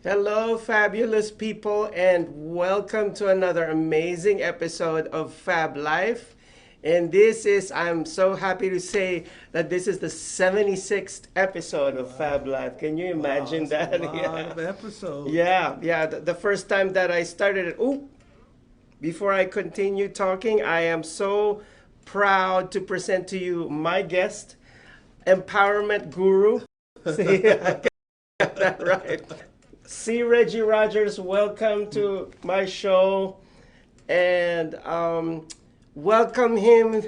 Hello, fabulous people, and welcome to another amazing episode of Fab Life. And I'm so happy to say that this is the 76th episode of Fab Life. Can you imagine That's that? a lot of episodes. Yeah. The first time that I started it, before I continue talking, I am so proud to present to you my guest, empowerment guru. See, I got that right. C Regi Rodgers, welcome to my show, and welcome him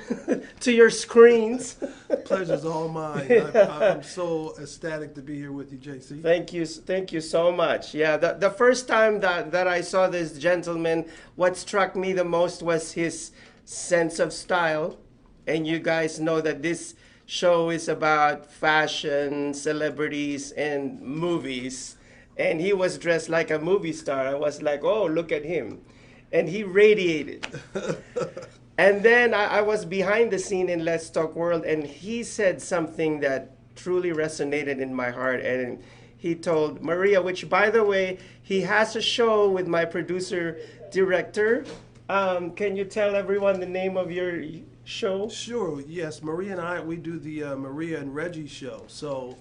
to your screens. Pleasure's all mine. I'm so ecstatic to be here with you, JC. Thank you so much. Yeah, the first time that I saw this gentleman, what struck me the most was his sense of style, and you guys know that this show is about fashion, celebrities, and movies. And he was dressed like a movie star. I was like, oh, look at him. And he radiated. And then I was behind the scene in Let's Talk World, and he said something that truly resonated in my heart. And he told Maria, which, by the way, he has a show with my producer, director. Can you tell everyone the name of your show? Sure, yes. Maria and I, we do the Maria and Reggie show. So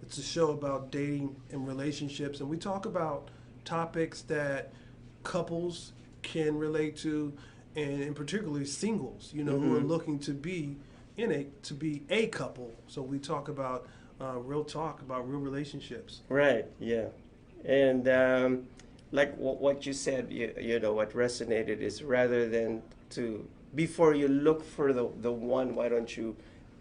it's a show about dating and relationships, and we talk about topics that couples can relate to, and particularly singles, who are looking to be a couple. So we talk about real talk about real relationships. Right. Yeah. And like what you said, what resonated is rather than before you look for the one, why don't you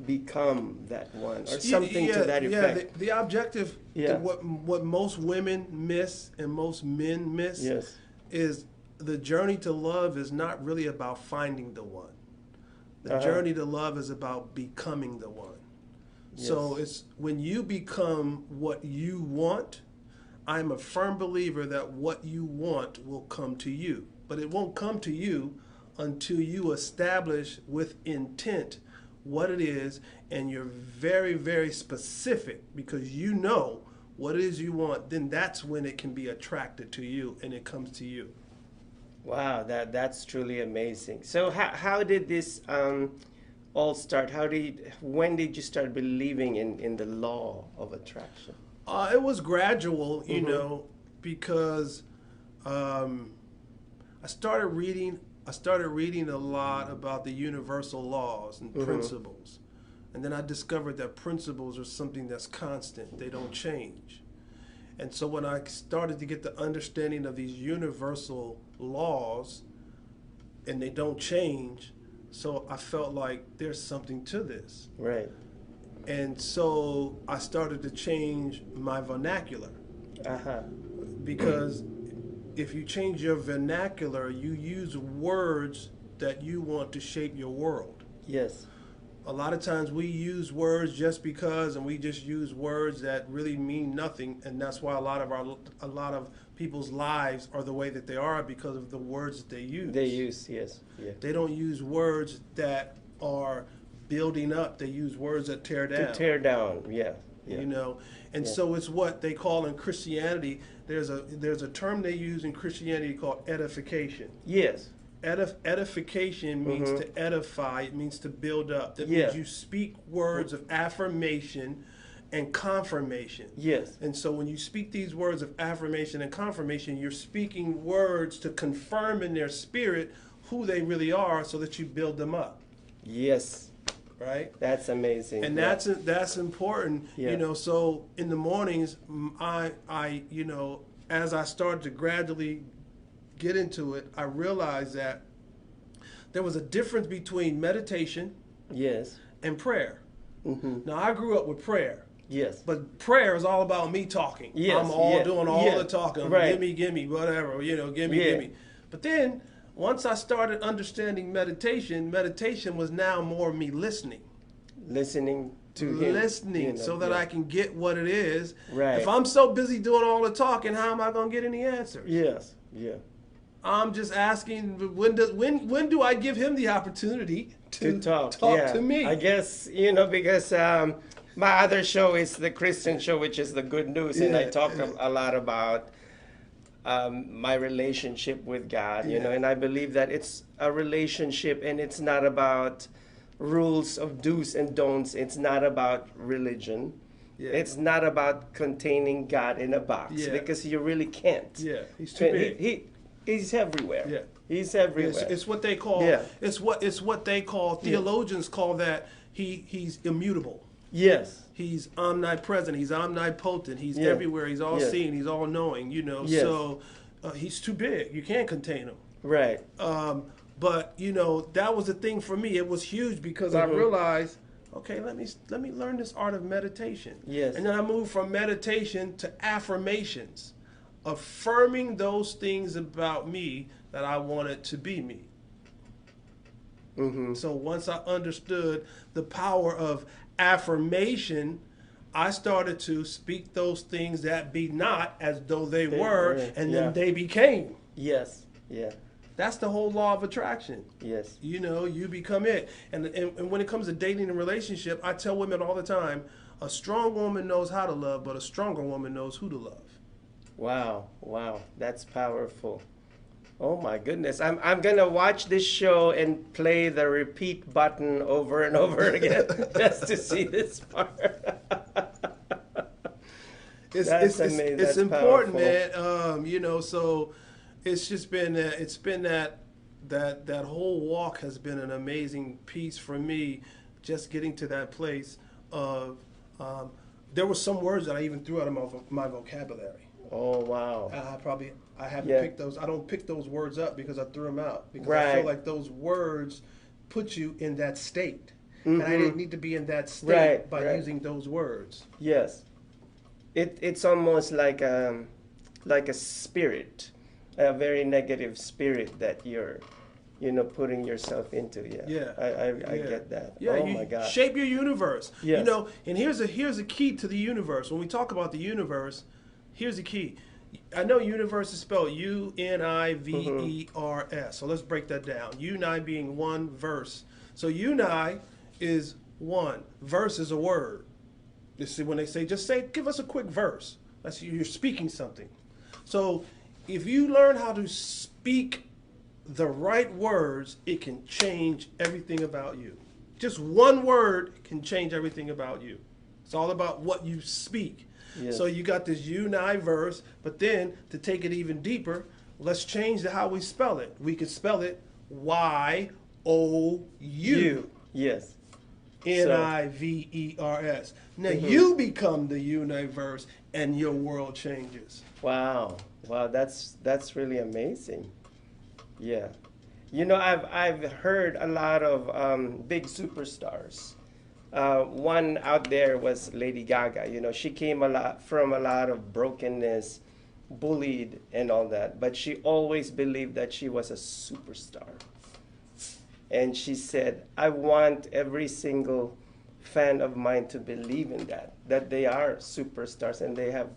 become that one or something to that effect? Yeah, the objective, what most women miss and most men miss, yes, is the journey to love is not really about finding the one. The journey to love is about becoming the one. Yes. So it's when you become what you want. I'm a firm believer that what you want will come to you, but it won't come to you until you establish with intent what it is, and you're very, very specific because you know what it is you want. Then that's when it can be attracted to you and it comes to you. Wow, that's truly amazing. So how did this all start? When did you start believing in the law of attraction? It was gradual, because I started reading a lot about the universal laws and principles. And then I discovered that principles are something that's constant. They don't change. And so when I started to get the understanding of these universal laws, and they don't change, so I felt like there's something to this. Right. And so I started to change my vernacular. Because if you change your vernacular, you use words that you want to shape your world. Yes. A lot of times we use words just because, and we just use words that really mean nothing, and that's why a lot of people's lives are the way that they are because of the words that they use. They use, yes. Yeah. They don't use words that are building up. They use words that tear down. To tear down, yeah. And so it's what they call in Christianity. There's a term they use in Christianity called edification. Yes. Edification means to edify. It means to build up. That means you speak words of affirmation and confirmation. Yes. And so when you speak these words of affirmation and confirmation, you're speaking words to confirm in their spirit who they really are, so that you build them up. Yes. Right? That's amazing. And that's important. Yeah. So in the mornings, I as I started to gradually get into it, I realized that there was a difference between meditation, yes, and prayer. Now I grew up with prayer. Yes. But prayer is all about me talking. Yes. I'm doing all the talking. Right. Give me, whatever, give me. But then once I started understanding meditation was now more me listening. Listening to him. Listening, so that I can get what it is. Right. If I'm so busy doing all the talking, how am I going to get any answers? Yes. Yeah. I'm just asking, when do I give him the opportunity to talk yeah. to me? I guess, because My other show is the Christian show, which is the Good News, and I Yeah, talk a lot about my relationship with God, you know, Yeah. and I believe that it's a relationship and it's not about rules of do's and don'ts. It's not about religion. Yeah. It's not about containing God in a box Yeah. because you really can't. Yeah, he's too big. He's everywhere. Yeah. He's everywhere. It's what they call. Yeah. It's what they call. Theologians call that he's immutable. Yes. He's omnipresent. He's omnipotent. He's Yeah. everywhere. He's all Yeah. seeing. He's all knowing. You know. Yes. So he's too big. You can't contain him. Right. But you know that was the thing for me. It was huge because I realized, okay, let me learn this art of meditation. Yes. And then I moved from meditation to affirmations, affirming those things about me that I wanted to be me. So once I understood the power of affirmation, I started to speak those things that be not as though they were, and then they became. Yes. Yeah. That's the whole law of attraction. Yes. You know, you become it. And when it comes to dating and relationship, I tell women all the time, a strong woman knows how to love, but a stronger woman knows who to love. Wow. Wow. That's powerful. Oh my goodness. I'm gonna watch this show and play the repeat button over and over again just to see this part. It's amazing. That's important, powerful. man. You know, so it's just been that whole walk has been an amazing piece for me. Just getting to that place of there were some words that I even threw out of my vocabulary. Oh wow. I haven't picked those. I don't pick those words up because I threw them out because I feel like those words put you in that state, and I didn't need to be in that state by using those words. Yes. It's almost like a spirit, a very negative spirit that you're, putting yourself into. Yeah. I get that. Yeah, oh you my God. shape your universe. Yes. You know, and here's a key to the universe. When we talk about the universe, here's the key. I know universe is spelled U-N-I-V-E-R-S. So let's break that down. Uni being one, verse. So uni is one. Verse is a word. You see, when they say, give us a quick verse. That's you're speaking something. So if you learn how to speak the right words, it can change everything about you. Just one word can change everything about you. It's all about what you speak. Yes. So you got this uni verse, but then to take it even deeper, let's change how we spell it. We could spell it Y-O-U. Yes. N-I-V-E-R-S. Now you become the universe and your world changes. Wow. Wow, that's really amazing. Yeah. I've heard a lot of big superstars. One out there was Lady Gaga. She came from a lot of brokenness, bullied and all that, but she always believed that she was a superstar. And she said, I want every single fan of mine to believe in that they are superstars and they have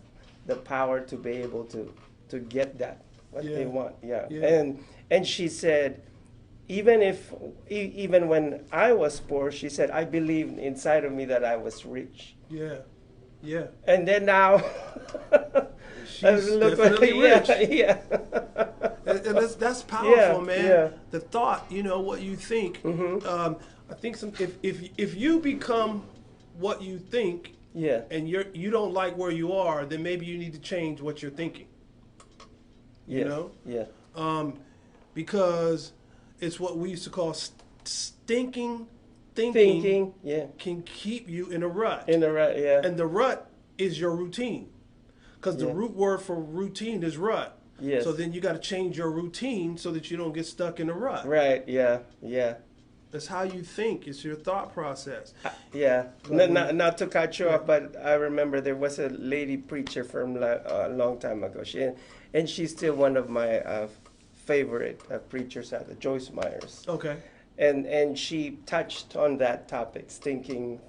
the power to be able to get what they want. Yeah. And she said, even when I was poor, she said, I believed inside of me that I was rich. Yeah. Yeah. And then now she's definitely rich. Yeah. And that's powerful, man. Yeah. The thought, what you think. I think if you become what you think, and you don't like where you are, then maybe you need to change what you're thinking. Yeah. Because it's what we used to call stinking thinking. Can keep you in a rut. And the rut is your routine. Because the root word for routine is rut. Yes. So then you got to change your routine so that you don't get stuck in a rut. Right, yeah. That's how you think. It's your thought process. Not to cut you off, but I remember there was a lady preacher from a long time ago. And she's still one of my favorite preachers out there, Joyce Myers. Okay. And she touched on that topic, thinking,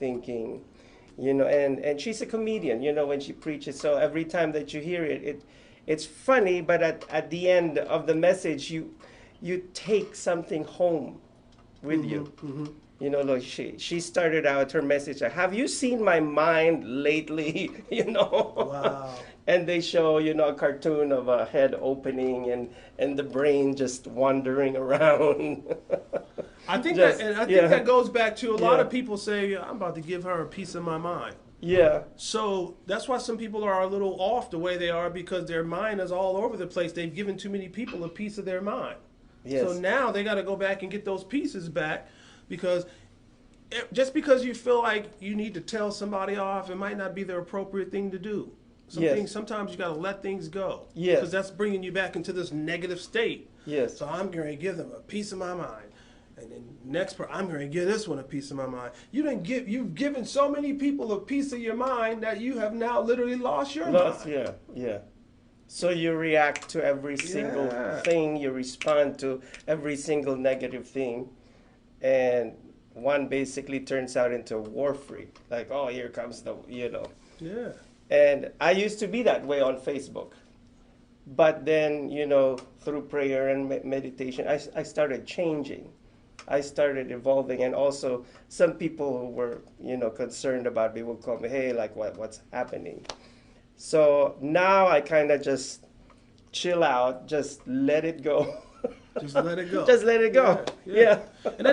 and she's a comedian, when she preaches. So every time that you hear it, it's funny, but at the end of the message, you take something home with you. You know, look, she started out her message, have you seen my mind lately? You know? Wow. And they show, you know, a cartoon of a head opening and the brain just wandering around. I think Just, that, and I think yeah, that goes back to a lot yeah, of people say, I'm about to give her a piece of my mind. yeah, So that's why some people are a little off the way they are, because their mind is all over the place. They've given too many people a piece of their mind. So yes, now they got to go back and get those pieces back, because just because you feel like you need to tell somebody off, it might not be the appropriate thing to do. yes, Sometimes you got to let things go, yes, because that's bringing you back into this negative state. yes, So I'm going to give them a piece of my mind, and then I'm going to give this one a piece of my mind. You've given so many people a piece of your mind that you have now literally lost your mind. yeah, yeah. So you react to every single Yeah. thing, you respond to every single negative thing, and one basically turns out into a war freak. Like, oh, here comes the, you know. Yeah. And I used to be that way on Facebook. But then, you know, through prayer and meditation, I started changing. I started evolving. And also, some people who were, you know, concerned about me would call me, hey, like, what's happening? So now I kind of just chill out, just let it go. Just let it go. Just let it go. Yeah. Yeah. And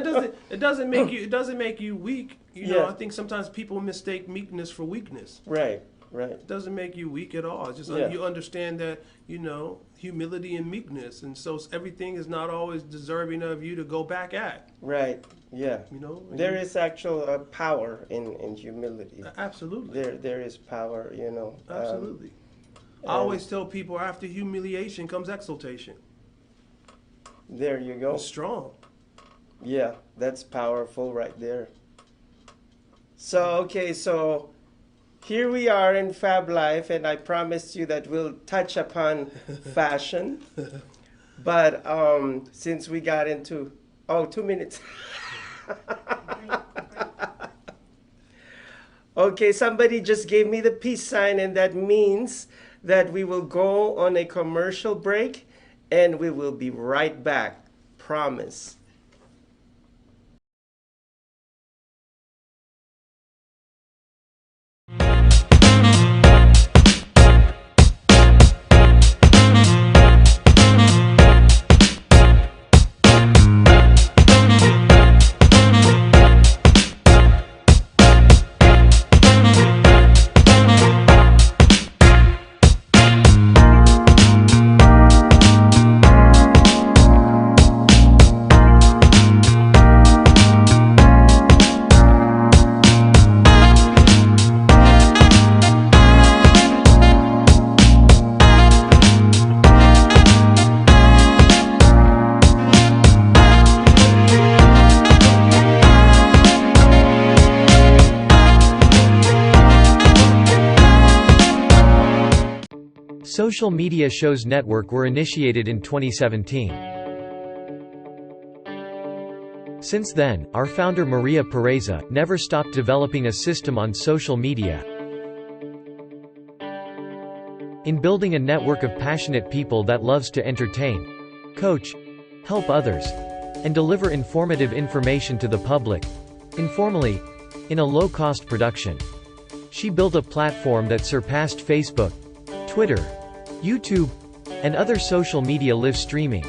it doesn't make you weak. You know, Yeah. I think sometimes people mistake meekness for weakness. Right, right. It doesn't make you weak at all. It's just Yeah. you understand that, you know, humility and meekness, and so everything is not always deserving of you to go back at. Right, yeah. You know, There is actual power in humility. Absolutely. There is power, you know. Absolutely. I always tell people, after humiliation comes exaltation. There you go. It's strong. Yeah, that's powerful right there. So, okay, so here we are in Fab Life, and I promised you that we'll touch upon fashion. But since we got into, 2 minutes. Okay, somebody just gave me the peace sign, and that means that we will go on a commercial break, and we will be right back. Promise. Social media shows network were initiated in 2017. Since then, our founder Maria Pereza never stopped developing a system on social media, in building a network of passionate people that loves to entertain, coach, help others, and deliver informative information to the public, informally, in a low-cost production. She built a platform that surpassed Facebook, Twitter, YouTube, and other social media live streaming,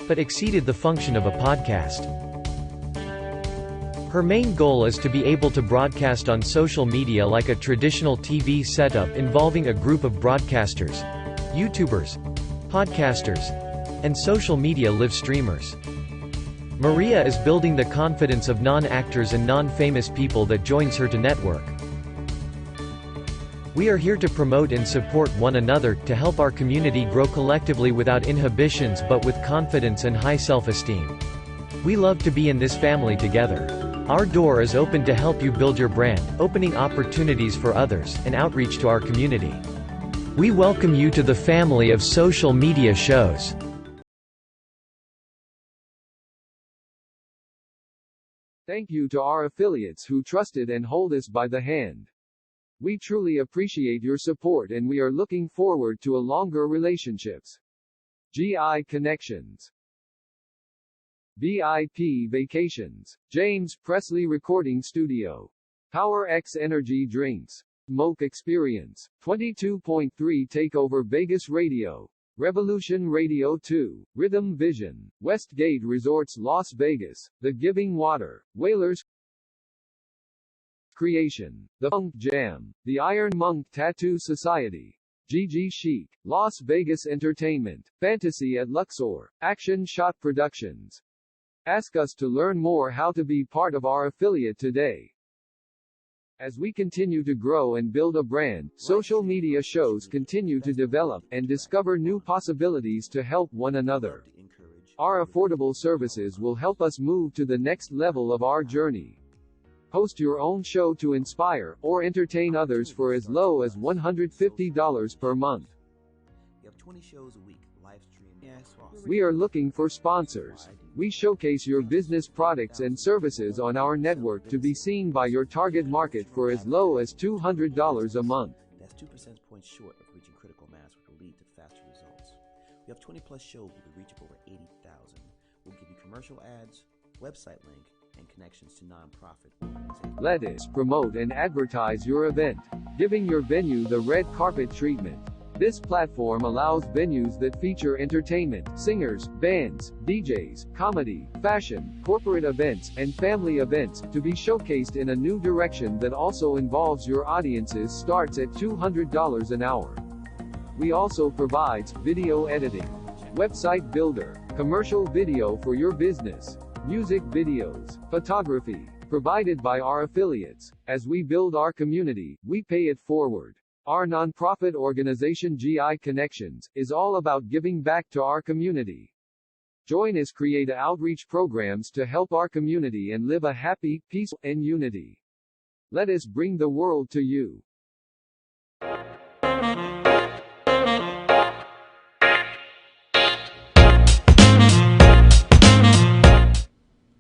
but exceeded the function of a podcast. Her main goal is to be able to broadcast on social media like a traditional TV setup involving a group of broadcasters, YouTubers, podcasters, and social media live streamers. Maria is building the confidence of non-actors and non-famous people that joins her to network. We are here to promote and support one another, to help our community grow collectively without inhibitions but with confidence and high self-esteem. We love to be in this family together. Our door is open to help you build your brand, opening opportunities for others, and outreach to our community. We welcome you to the family of social media shows. Thank you to our affiliates who trusted and hold us by the hand. We truly appreciate your support and we are looking forward to a longer relationships. GI Connections. VIP Vacations, James Presley Recording Studio, Power X Energy Drinks, Moke Experience, 22.3 Takeover Vegas Radio, Revolution Radio 2, Rhythm Vision, Westgate Resorts Las Vegas, The Giving Water, Whalers Creation, The Funk Jam, The Iron Monk Tattoo Society, GG Chic, Las Vegas Entertainment, Fantasy at Luxor, Action Shot Productions. Ask us to learn more how to be part of our affiliate today. As we continue to grow and build a brand, social media shows continue to develop and discover new possibilities to help one another. Our affordable services will help us move to the next level of our journey. Host your own show to inspire or entertain others for as low as $150 per month. You have 20 shows a week, live stream. We are looking for sponsors. We showcase your business products and services on our network to be seen by your target market for as low as $200 a month. That's 2 percentage points short of reaching critical mass, which will lead to faster results. We have 20 plus shows with a reach of over 80,000. We'll give you commercial ads, website link, and connections to nonprofit organizations. Let us promote and advertise your event, giving your venue the red carpet treatment. This platform allows venues that feature entertainment, singers, bands, DJs, comedy, fashion, corporate events, and family events to be showcased in a new direction that also involves your audiences starts at $200 an hour. We also provides video editing, website builder, commercial video for your business, music videos, photography, provided by our affiliates. As we build our community, we pay it forward. Our nonprofit organization GI Connections is all about giving back to our community. Join us create outreach programs to help our community and live a happy, peaceful, and unity. Let us bring the world to you.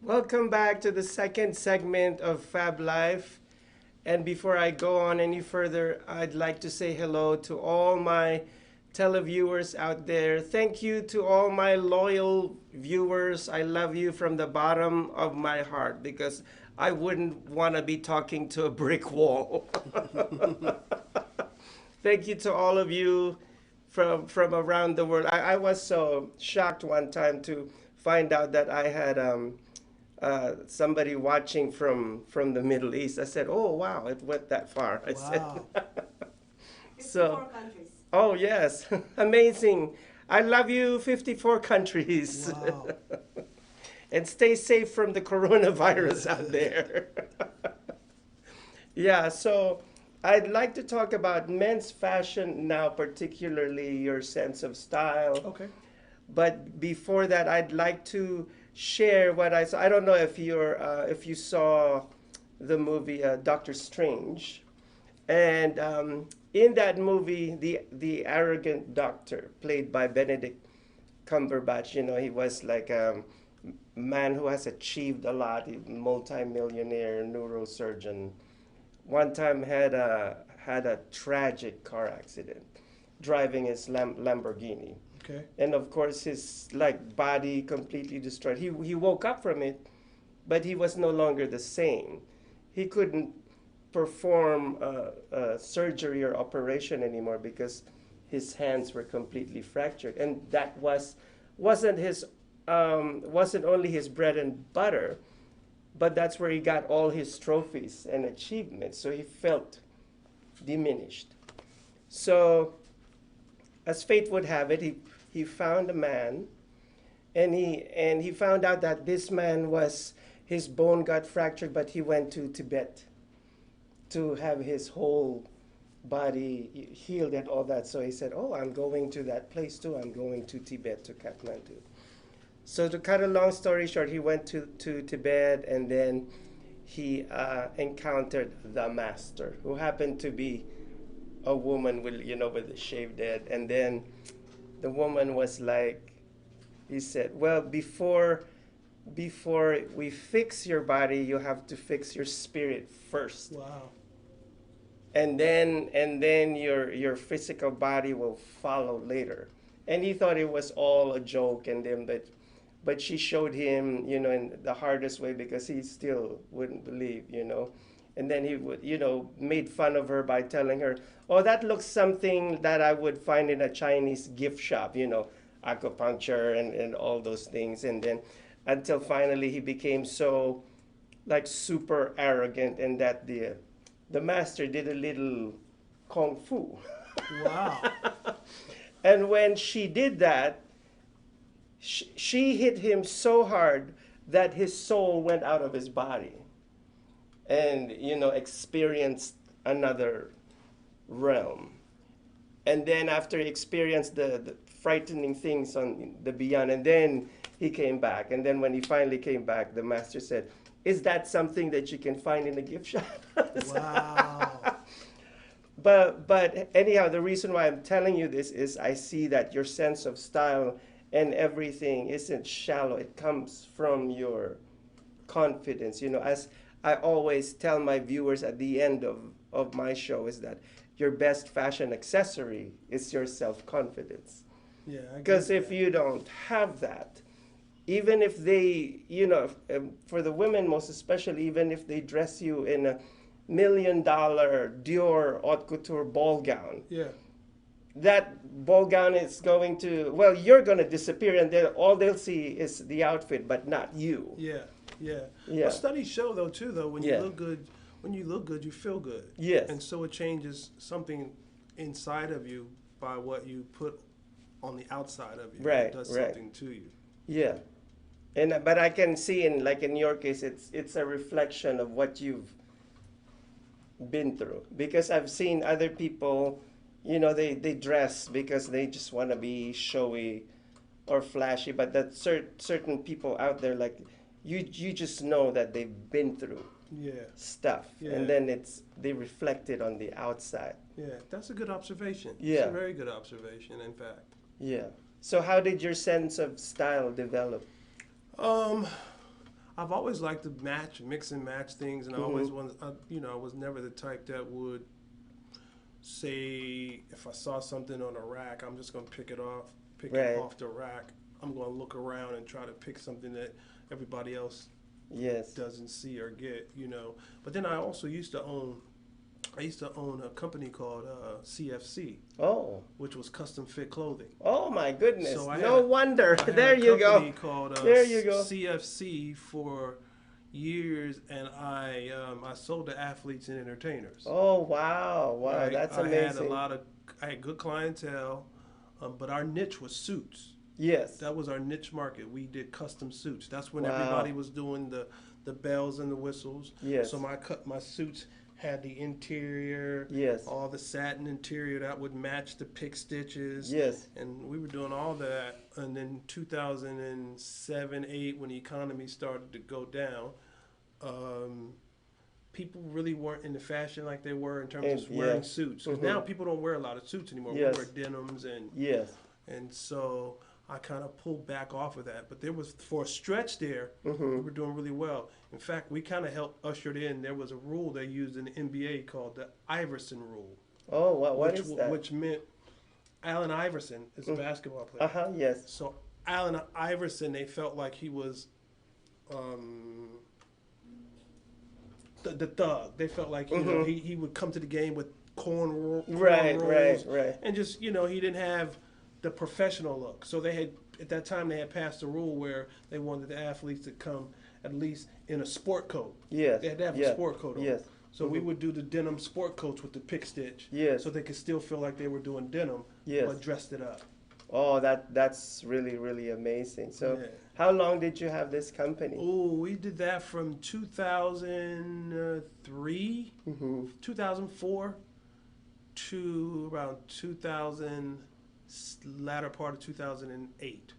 Welcome back to the second segment of Fab Life. And before I go on any further, I'd like to say hello to all my televiewers out there. Thank you to all my loyal viewers. I love you from the bottom of my heart because I wouldn't want to be talking to a brick wall. Thank you to all of you from around the world. I was so shocked one time to find out that I had somebody watching from the Middle East. I said, "Oh wow, it went that far." I said, so, countries. "Oh yes, amazing! I love you, 54 countries." Wow. And stay safe from the coronavirus out there. Yeah, so I'd like to talk about men's fashion now, particularly your sense of style. Okay. But before that, I'd like to share what I saw. I don't know if you saw the movie Doctor Strange, and in that movie, the arrogant doctor played by Benedict Cumberbatch. You know, he was like a man who has achieved a lot, multi-millionaire neurosurgeon. One time had a tragic car accident, driving his Lamborghini. Okay. And of course, his body completely destroyed. He woke up from it, but he was no longer the same. He couldn't perform a surgery or operation anymore because his hands were completely fractured, and that wasn't only his bread and butter, but that's where he got all his trophies and achievements. So he felt diminished. So, as fate would have it, he found a man, and he found out that this man his bone got fractured, but he went to Tibet to have his whole body healed and all that. So he said, "Oh, I'm going to that place too. I'm going to Tibet, to Kathmandu." So to cut a long story short, he went to Tibet, and then he encountered the master, who happened to be a woman with a shaved head. And then the woman was like, he said, "Well, before we fix your body, you have to fix your spirit first. Wow. And then your physical body will follow later." And he thought it was all a joke, and then but she showed him, in the hardest way because he still wouldn't believe. And then he would, made fun of her by telling her, "Oh, that looks something that I would find in a Chinese gift shop, acupuncture and all those things." And then until finally he became so like super arrogant, and that the master did a little kung fu. Wow. And when she did that, she hit him so hard that his soul went out of his body and, experienced another realm. And then after he experienced the frightening things on the beyond, and then he came back. And then when he finally came back, the master said, "Is that something that you can find in a gift shop?" Wow. But anyhow, the reason why I'm telling you this is I see that your sense of style and everything isn't shallow. It comes from your confidence. As I always tell my viewers at the end of my show, is that your best fashion accessory is your self-confidence. Yeah. Because if you don't have that, even if they, for the women most especially, even if they dress you in a $1 million Dior haute couture ball gown, Yeah. that ball gown is going to, well, you're going to disappear, and then all they'll see is the outfit, but not you. Yeah. Yeah. Yeah. Well, studies show though too though when Yeah. you look good, you feel good. Yes. And so it changes something inside of you by what you put on the outside of you. Right, It does right. something to you. Yeah. But I can see in your case, it's a reflection of what you've been through. Because I've seen other people, they dress because they just want to be showy or flashy, but that certain people out there, like you just know that they've been through Yeah. stuff, Yeah. and then they reflect it on the outside. Yeah. That's a good observation. Yeah. It's a very good observation, in fact. Yeah. So how did your sense of style develop? I've always liked to mix and match things, and I always I was never the type that would say if I saw something on a rack, I'm just gonna pick it Right. off the rack. I'm gonna look around and try to pick something that everybody else Yes. doesn't see or get, But then I also used to own a company called CFC, Oh. which was custom fit clothing. Oh my goodness. So I No had a- wonder. I had There a you go. company called There you go. CFC for years, and I sold to athletes and entertainers. Oh wow. Wow, Right? that's I amazing. I had good clientele, but our niche was suits. Yes. That was our niche market. We did custom suits. That's when Wow. everybody was doing the bells and the whistles. Yes. So my suits had the interior, Yes. all the satin interior that would match the pick stitches. Yes. And we were doing all that. And then 2007, 8, when the economy started to go down, people really weren't into fashion like they were in terms of And- wearing yeah. suits. 'Cause Mhm. now people don't wear a lot of suits anymore. Yes. We wear denims Yes. and so I kind of pulled back off of that. But there was, for a stretch there, Mm-hmm. we were doing really well. In fact, we kind of helped usher it in. There was a rule they used in the NBA called the Iverson rule. Oh, what is that? Which meant Allen Iverson is a basketball player. Uh-huh, yes. So Allen Iverson, they felt like he was the thug. They felt like he would come to the game with corn Right, rolls, right. and just he didn't have the professional look. So they had at that time they had passed a rule where they wanted the athletes to come at least in a sport coat. Yes. They had to have Yeah. a sport coat on. Yes. So we would do the denim sport coats with the pick stitch. Yes. So they could still feel like they were doing denim, Yes. but dressed it up. Oh, that's really, really amazing. So Yeah. how long did you have this company? Oh, we did that from 2003, 2004 to around 2000, latter part of 2008.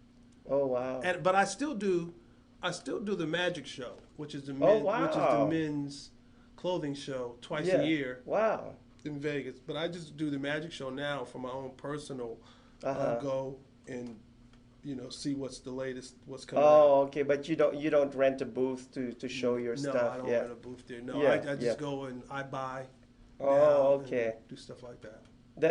Oh wow. But I still do the Magic Show, which is the wow. men's clothing show twice Yeah. a year Wow. in Vegas. But I just do the Magic Show now for my own personal. Uh-huh. Go and see what's the latest, what's coming out. Oh, okay, but you don't rent a booth to show your No, stuff. I don't Yeah. rent a booth there. No, Yeah, I just yeah. go and I buy. Oh, now okay. and do stuff like that.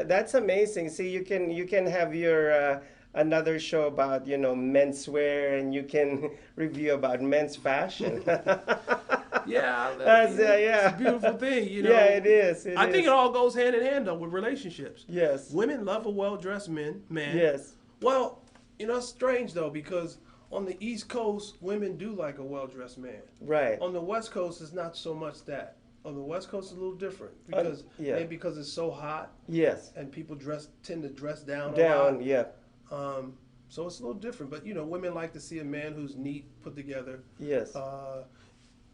That's amazing. See, you can have your another show about, menswear, and you can review about men's fashion. Yeah, Yeah. it's a beautiful thing. Yeah, it is. I think it all goes hand in hand though with relationships. Yes. Women love a well-dressed man. Yes. Well, it's strange though because on the East Coast, women do like a well-dressed man. Right. On the West Coast, it's not so much that. On the West Coast, it's a little different because maybe because it's so hot. Yes. And people tend to dress down. Down. Yeah. So it's a little different, but women like to see a man who's neat, put together. Yes.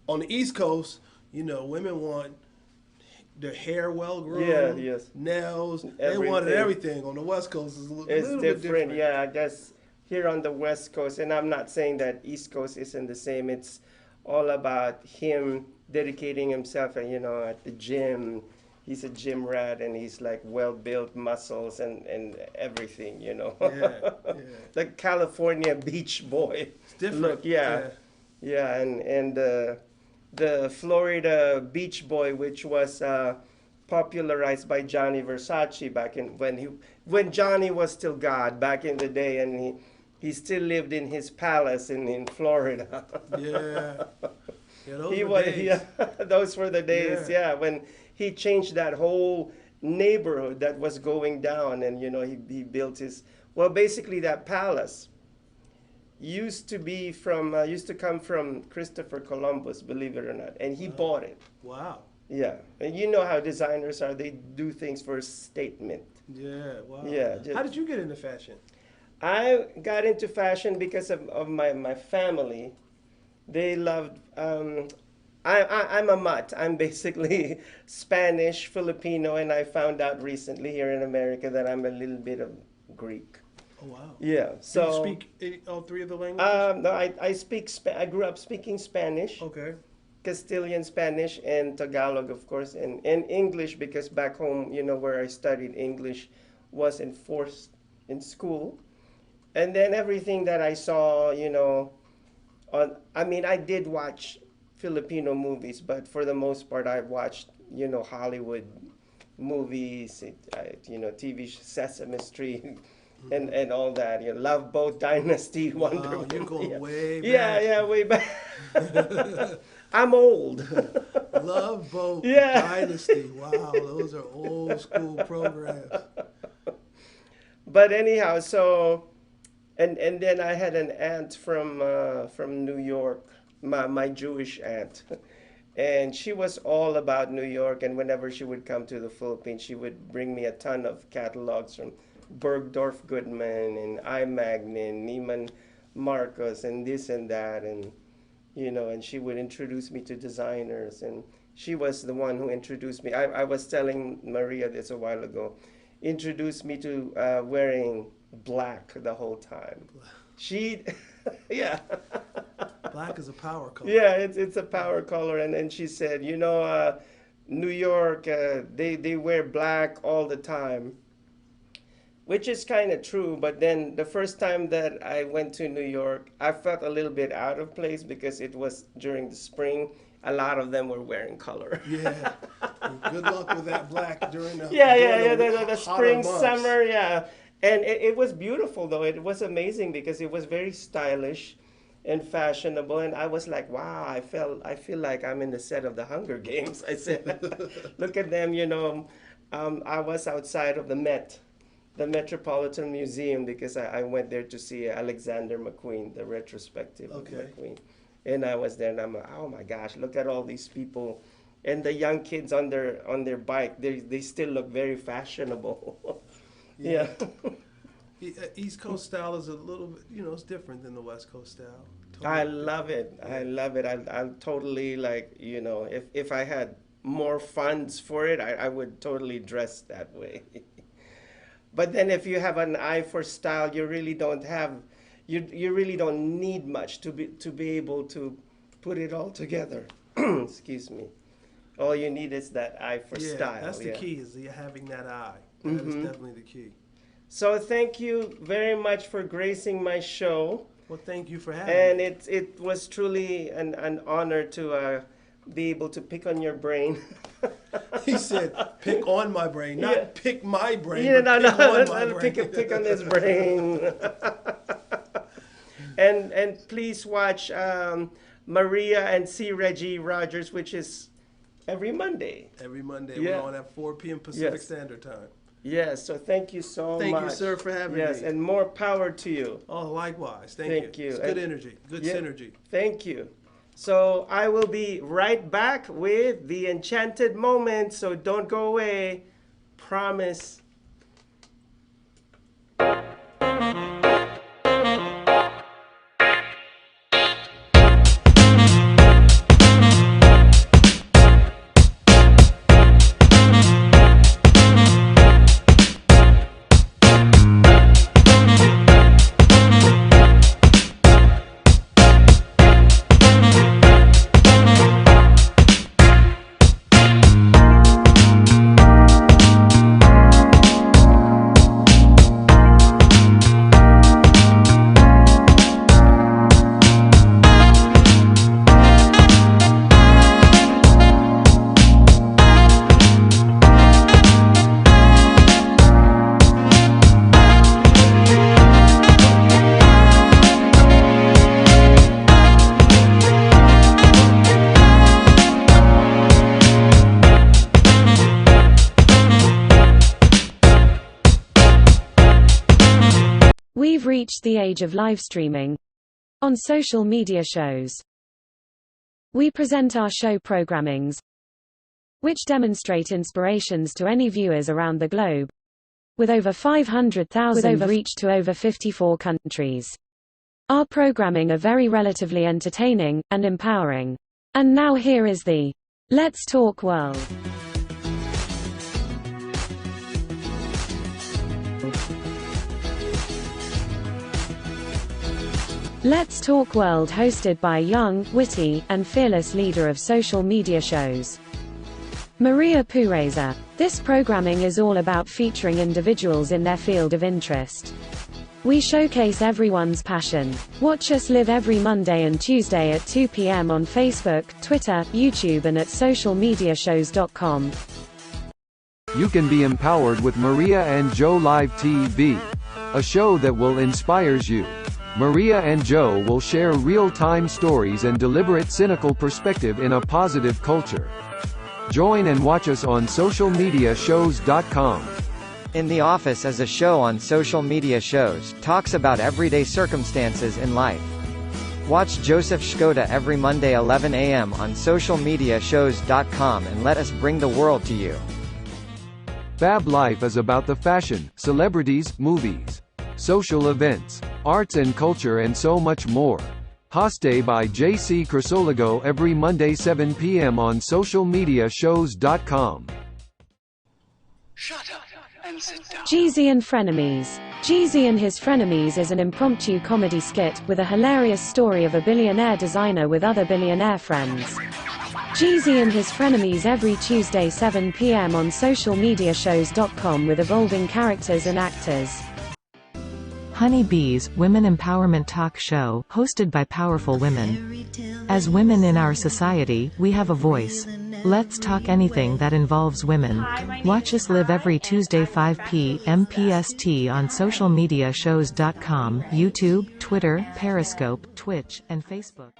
On the East Coast, women want their hair well groomed. Yeah. Yes. Nails. Everything. They wanted everything. On the West Coast, it's a little It's bit different. different. Yeah, I guess here on the West Coast, and I'm not saying that East Coast isn't the same. It's all about him dedicating himself, and at the gym. He's a gym rat, and he's like well-built muscles and everything, Yeah. The California beach boy. It's different. Look, yeah, and the Florida beach boy, which was popularized by Johnny Versace back in when Johnny was still God back in the day, and he still lived in his palace in Florida. Yeah. Yeah, those were days. Yeah, those were the days. Yeah, when he changed that whole neighborhood that was going down, and he built basically that palace used to come from Christopher Columbus, believe it or not, and he bought it. Wow. Yeah, and you know how designers are; they do things for a statement. Yeah. Wow. Yeah. How did you get into fashion? I got into fashion because of my family. They loved. I'm a mutt. I'm basically Spanish, Filipino, and I found out recently here in America that I'm a little bit of Greek. Oh wow. Yeah. Do So you speak all three of the languages? no, I speak. I grew up speaking Spanish, Okay. Castilian Spanish, and Tagalog, of course, and English because back home, where I studied English, was enforced in school, and then everything that I saw, I did watch Filipino movies, but for the most part, I watched, Hollywood movies, TV, Sesame Street, and all that. Love Boat Dynasty, Wonder Woman. You're going way back. Yeah, way back. I'm old. Love Boat Yeah. Dynasty. Wow, those are old school programs. But anyhow, so, and then I had an aunt from New York, my Jewish aunt, and she was all about New York. And whenever she would come to the Philippines, she would bring me a ton of catalogs from Bergdorf Goodman and I. Magnin, Neiman Marcus, and this and that, and and she would introduce me to designers, and she was the one who introduced me. I was telling Maria this a while ago, introduced me to wearing black the whole time. She, yeah. Black is a power color. Yeah, it's a power color, and she said, New York, they wear black all the time, which is kind of true. But then the first time that I went to New York, I felt a little bit out of place because it was during the spring. A lot of them were wearing color. Yeah. Good luck with that black during the the spring, months. summer, yeah. And it was beautiful, though. It was amazing because it was very stylish and fashionable. And I was like, wow, I feel like I'm in the set of the Hunger Games. I said, look at them, I was outside of the Metropolitan Museum, because I went there to see Alexander McQueen, the retrospective of McQueen. And I was there, and I'm like, oh my gosh, look at all these people. And the young kids on their bike, they still look very fashionable. Yeah. East Coast style is a little bit, it's different than the West Coast style. Totally. I love it. I love it. I'm totally like, if I had more funds for it, I would totally dress that way. But then if you have an eye for style, you really don't have, you really don't need much to be able to put it all together. Excuse me. All you need is that eye for style. That's the key, is having that eye. That is definitely the key. So thank you very much for gracing my show. Well, thank you for having me. And it was truly an honor to be able to pick on your brain. He said, pick on my brain, not Yeah. pick my brain, Yeah, but no, pick no, on my no, brain. pick on his brain. And please watch Maria and C Regi Rodgers, which is every Monday. Every Monday, Yeah. we're on at 4 p.m. Pacific Yes. Standard Time. Yes, so thank you so Thank much. you, sir, for having yes, me. and more power to you. Oh, likewise. Thank you. you. It's good And- energy, good Yeah, synergy. Thank you. So I will be right back with the enchanted moment, so don't go away. Promise. We've reached the age of live streaming on social media shows. We present our show programmings, which demonstrate inspirations to any viewers around the globe, with over 500,000 reach to over 54 countries. Our programming are very relatively entertaining and empowering. And now here is the Let's Talk World. Let's Talk World, hosted by a young, witty, and fearless leader of social media shows, Maria Pureza. This programming is all about featuring individuals in their field of interest. We showcase everyone's passion. Watch us live every Monday and Tuesday at 2 p.m. on Facebook, Twitter, YouTube, and at socialmediashows.com. You can be empowered with Maria and Joe Live TV, a show that will inspires you. Maria and Joe will share real-time stories and deliberate cynical perspective in a positive culture. Join and watch us on socialmediashows.com. In the Office is a show on social media shows, talks about everyday circumstances in life. Watch Joseph Shkoda every Monday 11 a.m. on socialmediashows.com and let us bring the world to you. Fab Life is about the fashion, celebrities, movies, social events, arts and culture, and so much more. Hosted by C Crisologo every Monday 7 p.m. on socialmediashows.com. Shut up and sit down. Jeezy and Frenemies. Jeezy and His Frenemies is an impromptu comedy skit with a hilarious story of a billionaire designer with other billionaire friends. Jeezy and His Frenemies every Tuesday 7 p.m. on socialmediashows.com with evolving characters and actors. Honey Bees, Women Empowerment Talk Show, hosted by powerful women. As women in our society, we have a voice. Let's talk anything that involves women. Watch us live every Tuesday 5 p.m. PST on socialmediashows.com, YouTube, Twitter, Periscope, Twitch, and Facebook.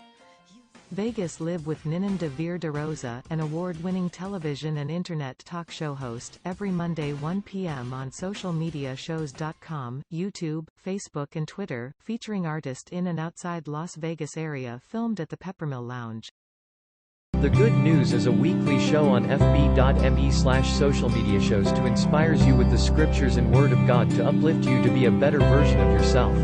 Vegas Live with Ninan Devere DeRosa, an award-winning television and internet talk show host, every Monday 1 p.m. on socialmediashows.com, YouTube, Facebook and Twitter, featuring artists in and outside Las Vegas area, filmed at the Peppermill Lounge. The Good News is a weekly show on fb.me/social media shows to inspires you with the scriptures and word of God to uplift you to be a better version of yourself.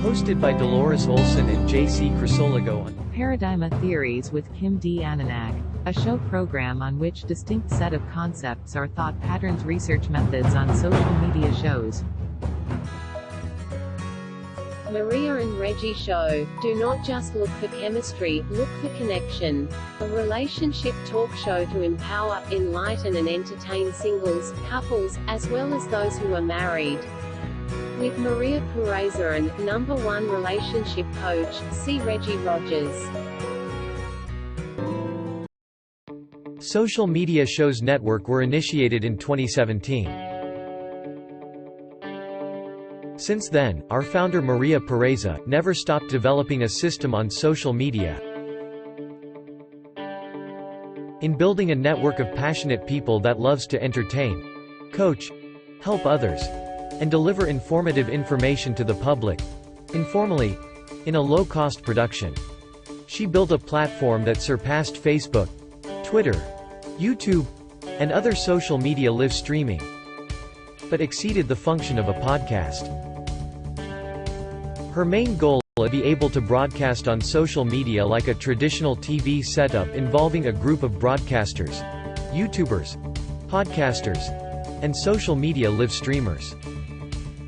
Hosted by Dolores Olson and C Crisologo on Paradigm Theories with Kim D. Ananag, a show program on which distinct set of concepts are thought patterns, research methods on social media shows. Maria and Reggie Show. Do not just look for chemistry, look for connection. A relationship talk show to empower, enlighten and entertain singles, couples, as well as those who are married. With Maria Pureza and #1 relationship coach, C Regi Rodgers. Social Media Shows Network were initiated in 2017. Since then, our founder Maria Pereza never stopped developing a system on social media, in building a network of passionate people that loves to entertain, coach, help others, and deliver informative information to the public, informally, in a low-cost production. She built a platform that surpassed Facebook, Twitter, YouTube, and other social media live streaming, but exceeded the function of a podcast. Her main goal is to be able to broadcast on social media like a traditional TV setup involving a group of broadcasters, YouTubers, podcasters, and social media live streamers.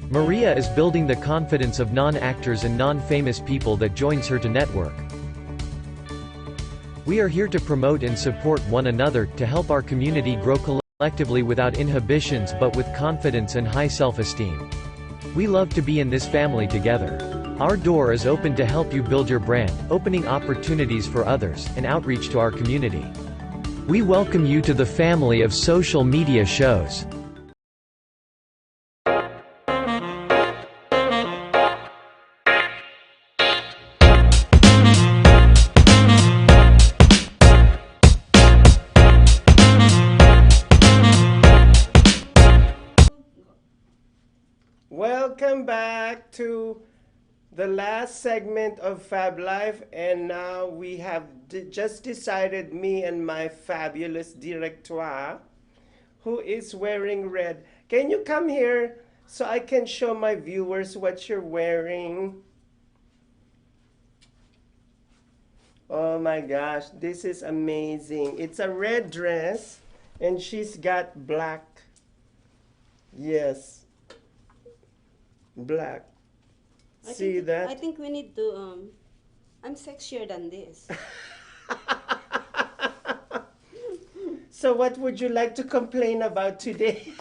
Maria is building the confidence of non-actors and non-famous people that joins her to network. We are here to promote and support one another, to help our community grow collectively without inhibitions but with confidence and high self-esteem. We love to be in this family together. Our door is open to help you build your brand, opening opportunities for others, and outreach to our community. We welcome you to the family of social media shows. Welcome back to the last segment of Fab Life, and now we have just decided, me and my fabulous director, who is wearing red. Can you come here so I can show my viewers what you're wearing? Oh my gosh, this is amazing. It's a red dress, and she's got black. Yes. Black. See that? I think we need to, I'm sexier than this. So what would you like to complain about today?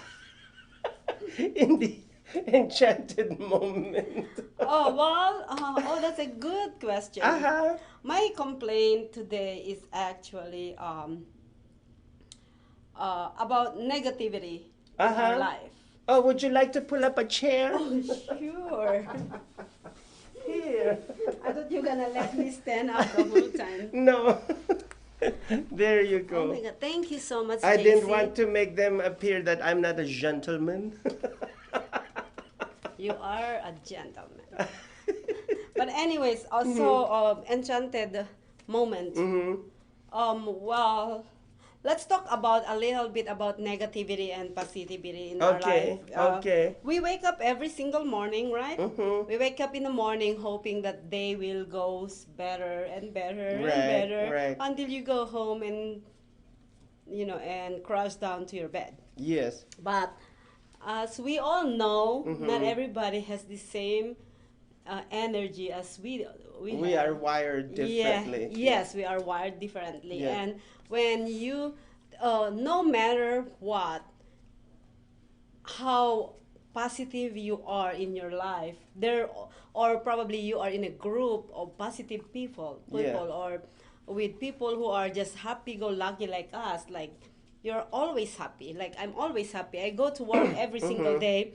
In the enchanted moment. Oh, well, that's a good question. My complaint today is actually about negativity in our life. Oh, would you like to pull up a chair? Oh, sure. Here. I thought you were gonna let me stand up the whole time. No. There you go. Oh my God, thank you so much, I JC. didn't want to make them appear that I'm not a gentleman. You are a gentleman. But anyways, also enchanted moment. Well, let's talk about a little bit about negativity and positivity in our life. Okay. We wake up every single morning, right? We wake up in the morning hoping that day will go better and better and better until you go home and, you know, and crash down to your bed. Yes. But as we all know, not everybody has the same energy as we are wired differently. Yes, we are wired differently. Yeah. And when you, no matter what, how positive you are in your life, or probably you are in a group of positive people, or with people who are just happy-go-lucky like us, like you're always happy. Like I'm always happy. I go to work every single day.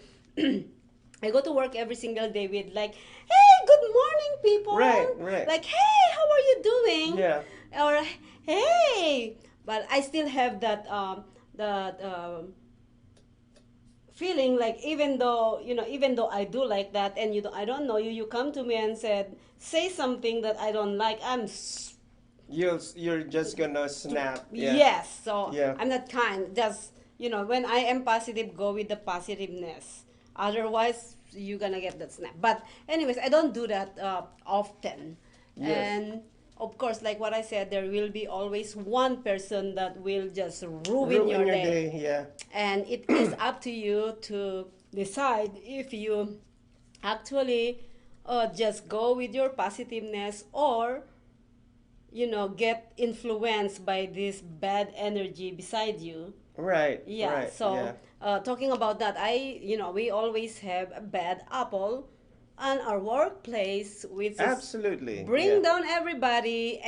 I go to work every single day with like, hey, good morning, people. Right. Like, hey, how are you doing? Yeah. Or, hey. But I still have that feeling like even though I do like that, and I don't know you, you come to me and say something that I don't like, you're just gonna snap. Yes. So I'm not kind. Just when I am positive, go with the positiveness. Otherwise, you're gonna get that snap. But anyways, I don't do that often. Yes. And of course, like what I said, there will be always one person that will just ruin your day. Yeah. And it is up to you to decide if you actually just go with your positiveness or get influenced by this bad energy beside you. Right. Yeah. Right. So talking about that, we always have a bad apple on our workplace, which absolutely bring down everybody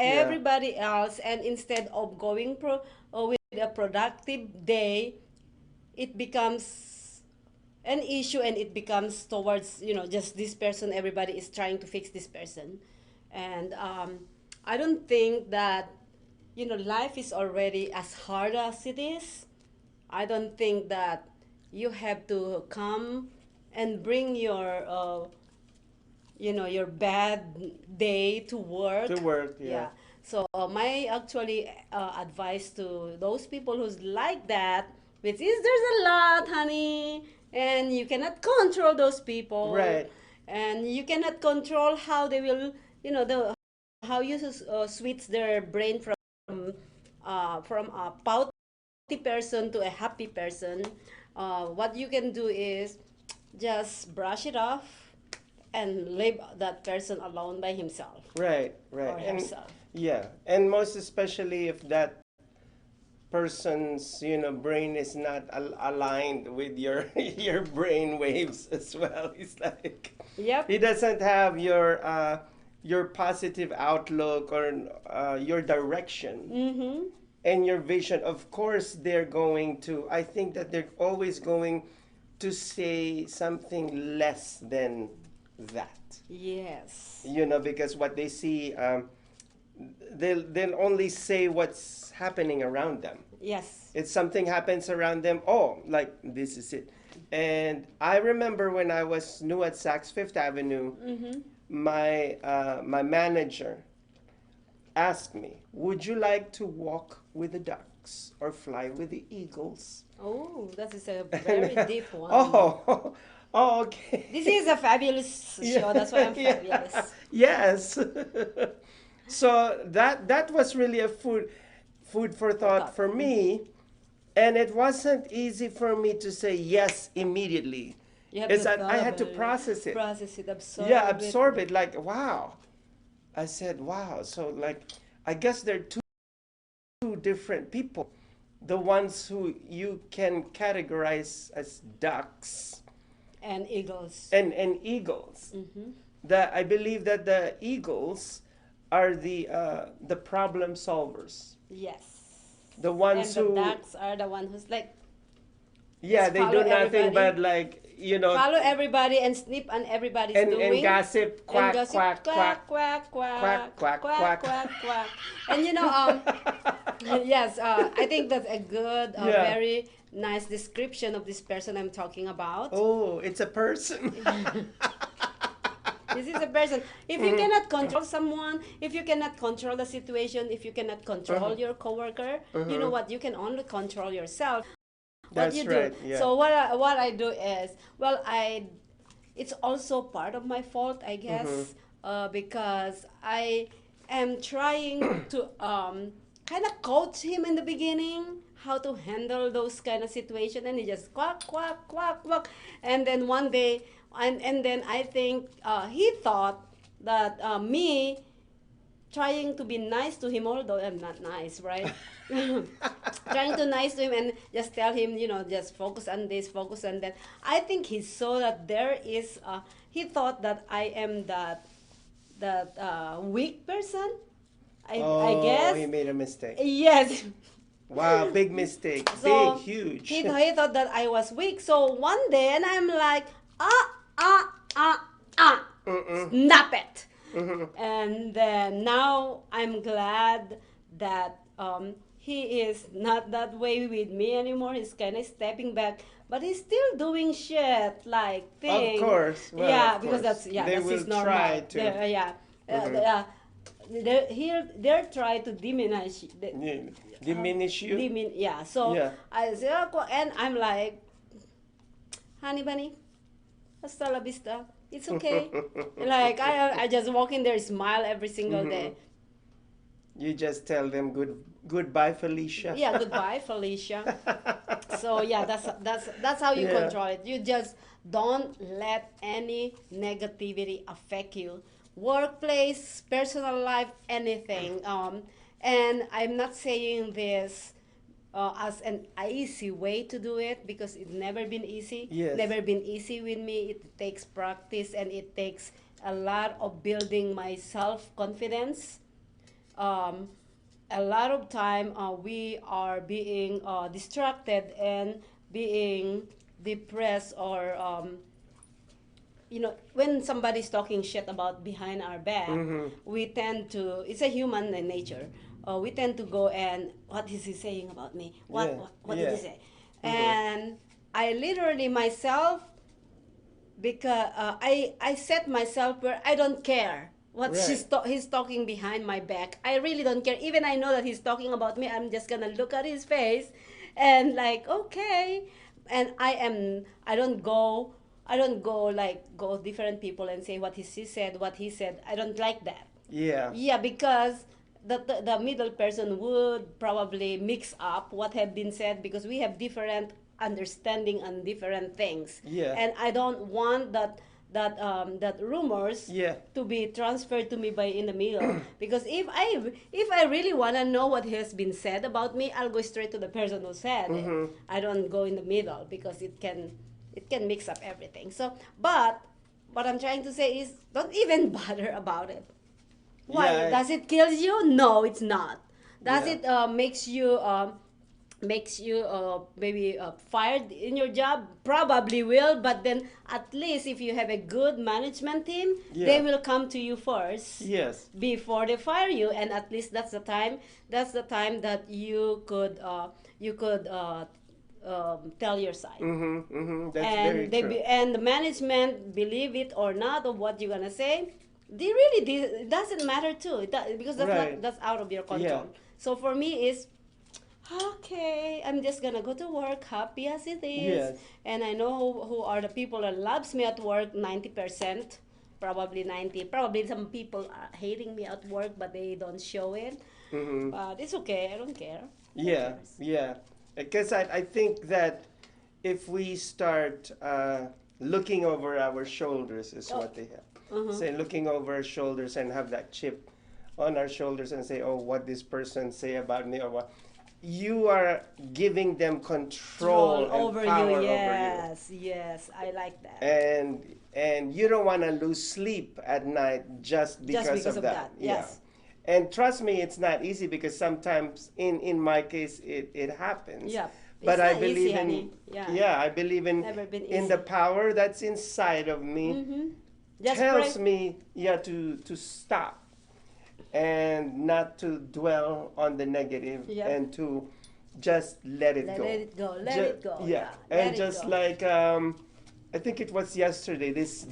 else, and instead of going with a productive day, it becomes an issue, and it becomes towards, just this person. Everybody is trying to fix this person. And I don't think that, life is already as hard as it is. I don't think that you have to come and bring your bad day to work. To work, yeah. So my actually advice to those people who's like that, which is there's a lot, honey, and you cannot control those people. Right. And you cannot control how they will, how you switch their brain from a pouty person to a happy person. What you can do is just brush it off and leave that person alone by himself. Right, right. Or herself. Yeah, and most especially if that person's brain is not aligned with your your brain waves as well. It's like Yep. he doesn't have your positive outlook or your direction. Mm-hmm. And your vision. Of course they're going to, I think that they're always going to say something less than that. Yes. Because what they see, they'll only say what's happening around them. Yes. If something happens around them, oh, like this is it. And I remember when I was new at Saks Fifth Avenue, Mm-hmm. my manager asked me, would you like to walk with the ducks or fly with the eagles? Oh, that is a very deep one. Oh, oh, okay. This is a fabulous show. That's why I'm fabulous. Yes. So that was really a food for thought for me, and it wasn't easy for me to say yes immediately. You have It's to that I had to thoroughly process it. absorb Yeah, absorb it. Like, wow. I said, wow. So, like, I guess there are two different people. The ones who you can categorize as ducks And eagles. and eagles. Mm-hmm. I believe that the eagles are the problem solvers. Yes. The ones and who the ducks are the one who's like, yeah, just they do follow nothing everybody. but like follow everybody and snip on everybody's and doing. gossip, quack, and gossip, quack, quack, quack, quack, quack, quack, quack. quack. And yes, I think that's a good, Yeah. very nice description of this person I'm talking about. Oh, it's a person. This is a person. If you cannot control someone, if you cannot control the situation, if you cannot control your coworker, you know what? You can only control yourself. What That's you right. do. Yeah. So what I do is, well, it's also part of my fault, I guess, because I am trying to kind of coach him in the beginning how to handle those kind of situation, and he just quack quack quack quack, and then one day, and then I think he thought that me trying to be nice to him, although I'm not nice, right? Trying to nice to him and just tell him, just focus on this, focus on that. I think he saw that there is, he thought that I am that weak person. I guess. He made a mistake. Yes. Wow, big mistake. So big, huge. He thought that I was weak. So one day, and I'm like, snap it. And then now I'm glad that he is not that way with me anymore. He's kind of stepping back, but he's still doing shit like things. Of course. Well, yeah, of because course. that's They that's will his normal. try to. They're trying to diminish. Diminish you? Yeah. So Yeah. I say, and I'm like, honey bunny, hasta la vista. It's okay. Like I just walk in there, smile every single day. You just tell them goodbye, Felicia. Yeah, goodbye, Felicia. So yeah, that's how you control it. You just don't let any negativity affect you. Workplace, personal life, anything. And I'm not saying this as an easy way to do it, because it's never been easy. Yes. Never been easy with me. It takes practice, and it takes a lot of building my self-confidence. a lot of time we are being distracted and being depressed, or when somebody's talking shit about behind our back, we tend to, it's a human nature, we tend to go and, what is he saying about me, what did he say? And I literally myself, because I set myself where I don't care what he's talking behind my back. I really don't care. Even I know that he's talking about me, I'm just gonna look at his face and like, okay. And I don't go like go different people and say what he said, what he said. I don't like that. Yeah, because the middle person would probably mix up what had been said, because we have different understanding on different things. And I don't want that rumors to be transferred to me by in the middle. Because if I really want to know what has been said about me, I'll go straight to the person who said it. I don't go in the middle, because it can mix up everything. So, but what I'm trying to say is, don't even bother about it. Why? Does it kill you? No, it's not. Does it makes you maybe fired in your job? Probably will, but then at least if you have a good management team, they will come to you first before they fire you, and at least that's the time that you could tell your side. That's very true. And the management, believe it or not of what you're gonna say, it doesn't matter too, because that's out of your control. So for me is, okay, I'm just gonna go to work happy as it is, and I know who are the people that loves me at work. 90%, probably 90. Probably some people are hating me at work, but they don't show it. But it's okay. I don't care. Because I think that if we start looking over our shoulders, is what they have. Say looking over our shoulders and have that chip on our shoulders and say, oh, what this person say about me, or what. You are giving them control and over power you. over you. Yes, I like that. And you don't want to lose sleep at night just because of that. Yes. And trust me, it's not easy, because sometimes in my case it happens. But I believe I believe in the power that's inside of me. Tells me to stop and not to dwell on the negative, and to just let it go. Let it go. And just like I think it was yesterday, this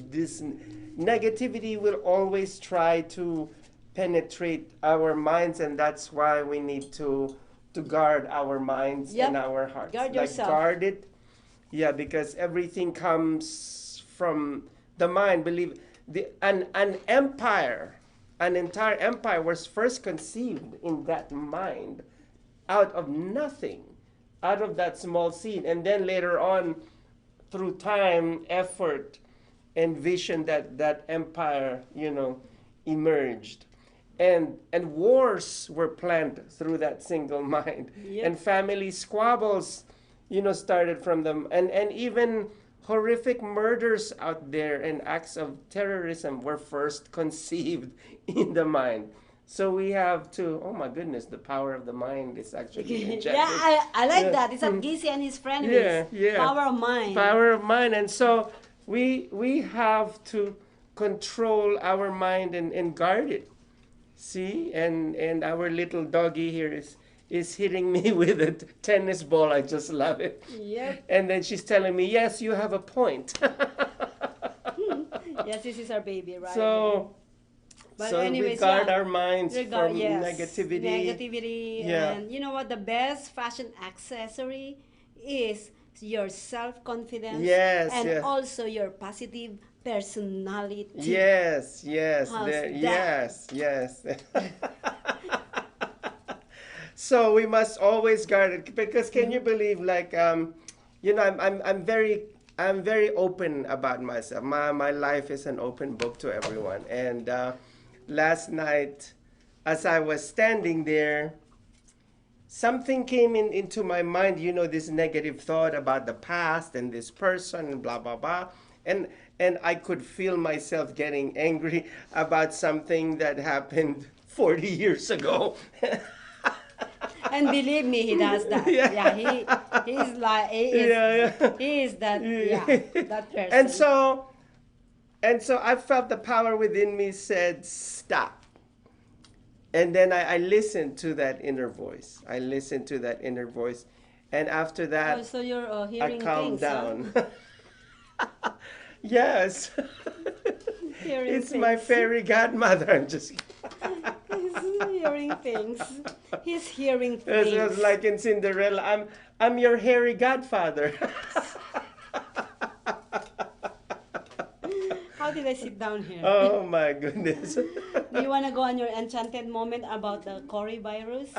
negativity will always try to penetrate our minds, and that's why we need to guard our minds and our hearts. Guard yourself. Guard it. Because everything comes from the mind. Believe an empire. An entire empire was first conceived in that mind, out of nothing, out of that small seed. And then later on, through time, effort, and vision, that empire, emerged. And wars were planned through that single mind. And family squabbles, started from them. And even horrific murders out there and acts of terrorism were first conceived in the mind. So we have to, oh my goodness, the power of the mind is actually injected. I like that. It's like Gizi and his friend. Power of mind. Power of mind. And so we have to control our mind and guard it. See? And our little doggy here is hitting me with a tennis ball. I just love it. And then she's telling me, yes, you have a point. Yes, this is our baby, right? So anyways, we guard our minds from negativity. And you know what? The best fashion accessory is your self-confidence. And also your positive personality. Yes. So we must always guard it, because can you believe, like, I'm very open about myself. My life is an open book to everyone. And last night, as I was standing there, something came into my mind, this negative thought about the past and this person and blah, blah, blah. And I could feel myself getting angry about something that happened 40 years ago. And believe me, he does that. Yeah. He's like he is he is that that person. And so I felt the power within me said stop. And then I listened to that inner voice. I listened to that inner voice. And after that, so you're I hearing calmed things, down. Yes. Hearing It's my things. fairy godmother. I'm just He's hearing things. He's hearing It things. was like in Cinderella. I'm your hairy godfather. How did I sit down here? Oh my goodness. Do you want to go on your enchanted moment about the coronavirus?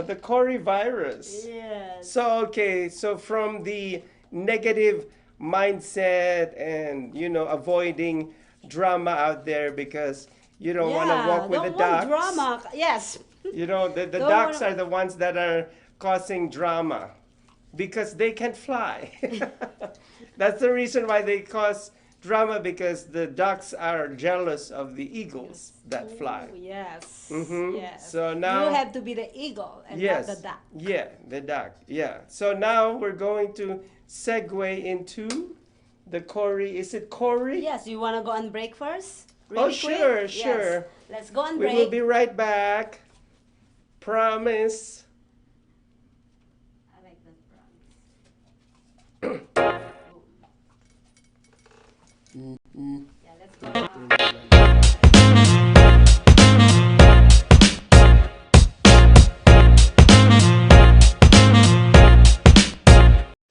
The coronavirus. Yes. So okay, so from the negative mindset and avoiding drama out there because you don't want to walk with the don't want ducks. drama. Yes. The Don't ducks wanna- are the ones that are causing drama because they can fly. That's the reason why they cause drama, because the ducks are jealous of the eagles that fly. Ooh, yes. Mhm. Yes. So now- you have to be the eagle and Yes. not the duck. Yeah, the duck. Yeah. So now we're going to segue into the Cory. Is it Cory? Yes. You want to go on break first? Oh, Really quick? sure, Yes. sure. Let's go on We break. will be right back. Promise. I like that promise. Yeah, let's go.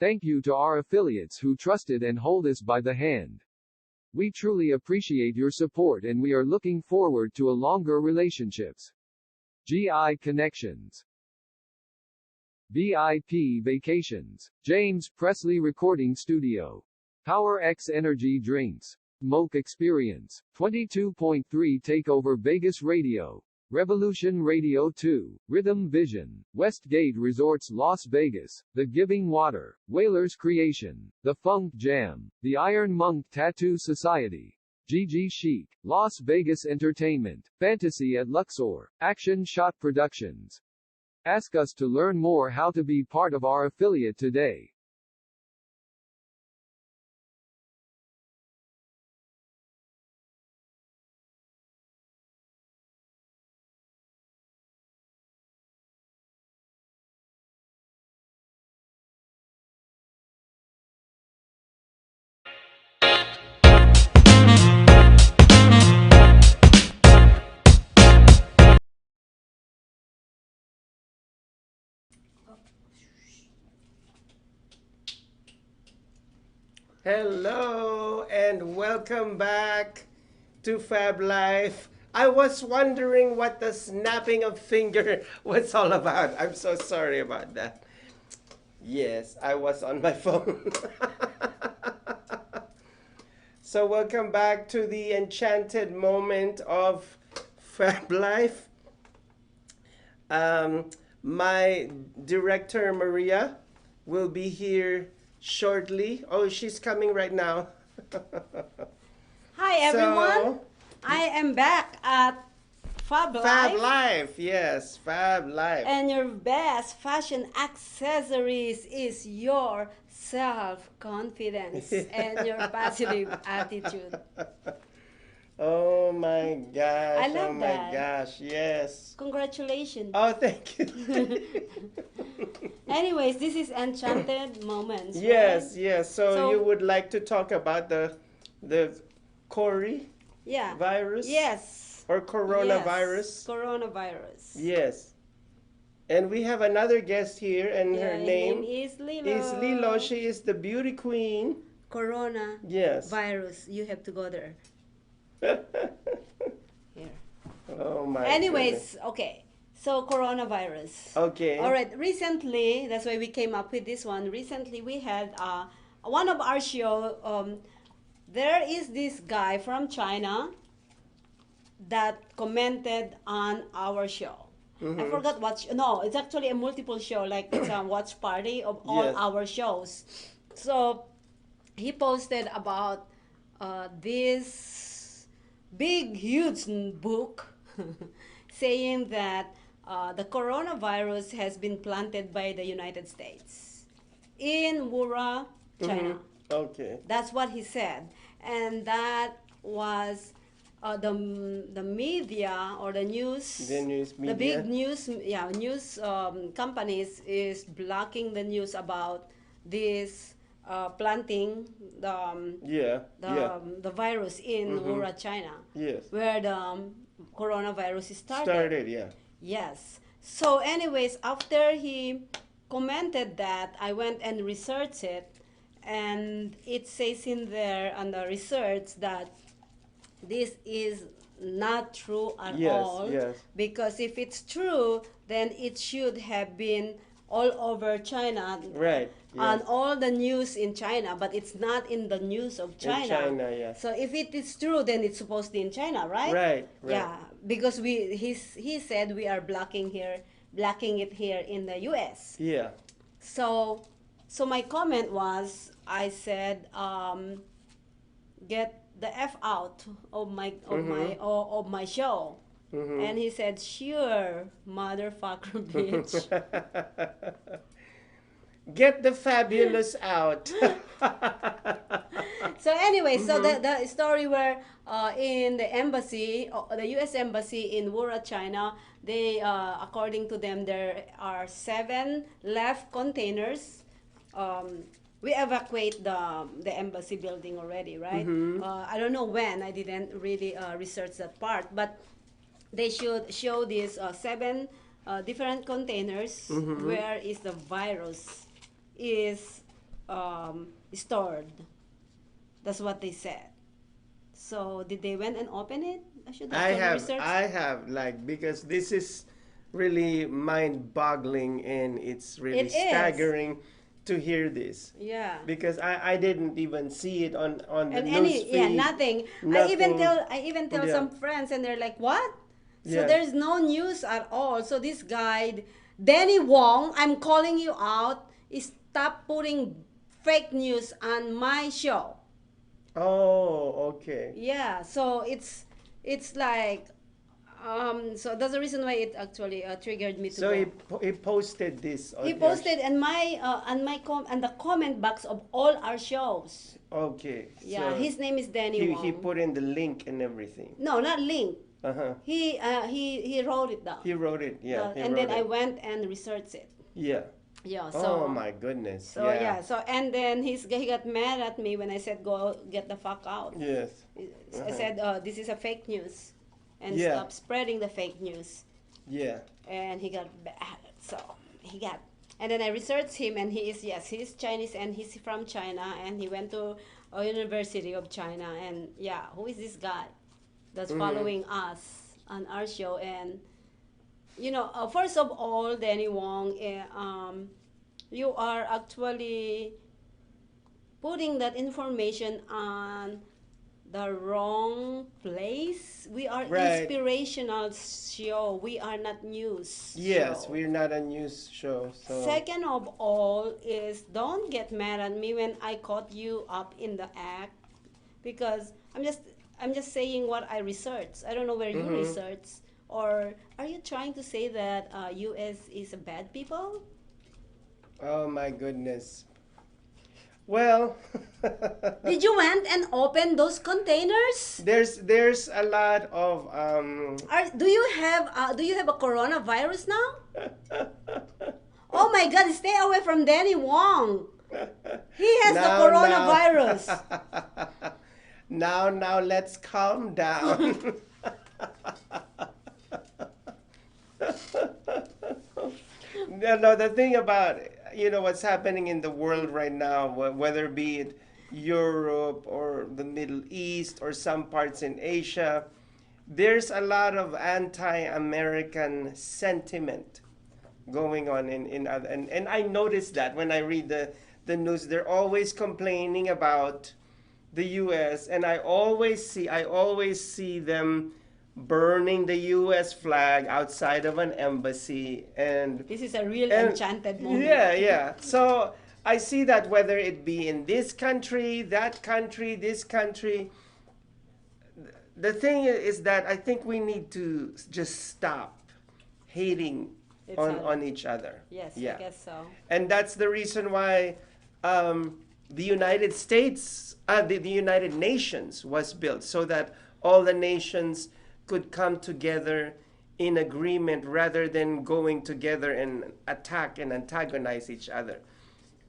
Thank you to our affiliates who trusted and hold us by the hand. We truly appreciate your support and we are looking forward to a longer relationships. GI Connections, VIP Vacations, James Presley Recording Studio, Power X Energy Drinks, Moke Experience, 22.3 Takeover Vegas Radio, Revolution Radio 2, Rhythm Vision, Westgate Resorts Las Vegas, The Giving Water, Whalers Creation, The Funk Jam, The Iron Monk Tattoo Society, GG Chic, Las Vegas Entertainment, Fantasy at Luxor, Action Shot Productions. Ask us to learn more how to be part of our affiliate today. Hello and welcome back to Fab Life. I was wondering what the snapping of finger was all about. I'm so sorry about that. Yes, I was on my phone. So welcome back to the enchanted moment of Fab Life. My director Maria will be here shortly. Oh, she's coming right now. Hi everyone. So, I am back at Fab Life. Fab Life, yes, Fab Life. And your best fashion accessories is your self-confidence and your positive attitude. Oh my gosh. I love oh my that. gosh, yes. Congratulations. Oh, thank you. Anyways, this is Enchanted Moments. Yes, right? yes. So, So- you would like to talk about the Cory Yeah. virus? Yes. Or coronavirus? Yes. Coronavirus. Yes. And we have another guest here, and Yeah, her his name is Lilo. is Lilo. She is the beauty queen. Corona Yes. virus. You have to go there. Here. Oh my Anyways, okay. So coronavirus. Okay. All right. Recently, that's why we came up with this one. Recently, we had one of our show. There is this guy from China that commented on our show. I forgot what. No, it's actually a multiple show. Like it's a watch party of all Yes. our shows. So he posted about this big, huge book. saying that the coronavirus has been planted by the United States in Wura, China. Okay. That's what he said, and that was the media or the news, the big news, news companies is blocking the news about this planting the virus in Wura, China. Yes. Where the coronavirus started. Yeah. Yes. So, anyways, after he commented that, I went and researched it, and it says in there on the research that this is not true at all. Yes. Because if it's true, then it should have been all over China. Right. Yes. On all the news in China, but it's not in the news of China. In China, yeah. So if it is true, then it's supposed to be in China, right? Right. Yeah, because he said we are blocking it here in the U.S. Yeah. So my comment was, I said, get the F out of my show. And he said, sure, motherfucker, bitch. Get the fabulous out. So anyway, so the story where in the embassy, the U.S. embassy in Wura, China, they, according to them, there are 7 left containers. We evacuate the embassy building already, right? I don't know when. I didn't really research that part, but they should show these 7 different containers where is the virus is stored. That's what they said. So did they went and open it? I have, like, because this is really mind-boggling, and it's really staggering to hear this. Yeah. Because I didn't even see it on the news feed. Yeah, nothing. I even tell some friends, and they're like, what? So there's no news at all. So this guy, Danny Wong, I'm calling you out, stop putting fake news on my show. Oh, okay. Yeah, so it's like, so that's the reason why it actually triggered me to. So he posted this. He posted in my and the comment box of all our shows. Okay. Yeah, so his name is Danny Wong. He put in the link and everything. No, not link. He wrote it down. He wrote it, yeah. And then I went and researched it. Yeah. Yeah. So, oh my goodness. So yeah. So and then he got mad at me when I said go get the fuck out. Yes. I said this is a fake news, and stop spreading the fake news. Yeah. And he got bad. So he got. And then I researched him, and he's Chinese, and he's from China, and he went to a University of China, and who is this guy that's following us on our show? And first of all, Danny Wong, you are actually putting that information on the wrong place. We are inspirational show. We are not news. Yes, show. we're not a news show. So. Second of all is, don't get mad at me when I caught you up in the act, because I'm just saying what I researched. I don't know where you researched. Or are you trying to say that U.S. is a bad people? Oh my goodness. Well, did you went and open those containers? There's a lot of Do you have a coronavirus now? Oh my God! Stay away from Danny Wong. He has the coronavirus. Now let's calm down. No, the thing about what's happening in the world right now, whether be it Europe or the Middle East or some parts in Asia, there's a lot of anti-American sentiment going on in other, and I noticed that when I read the news, they're always complaining about the U.S. and I always see them burning the U.S. flag outside of an embassy, and this is a real enchanted moment. Yeah. So I see that whether it be in this country, that country, this country, the thing is that I think we need to just stop hating on each other. Yes, yeah. I guess so. And that's the reason why the United States, the United Nations was built, so that all the nations could come together in agreement rather than going together and attack and antagonize each other.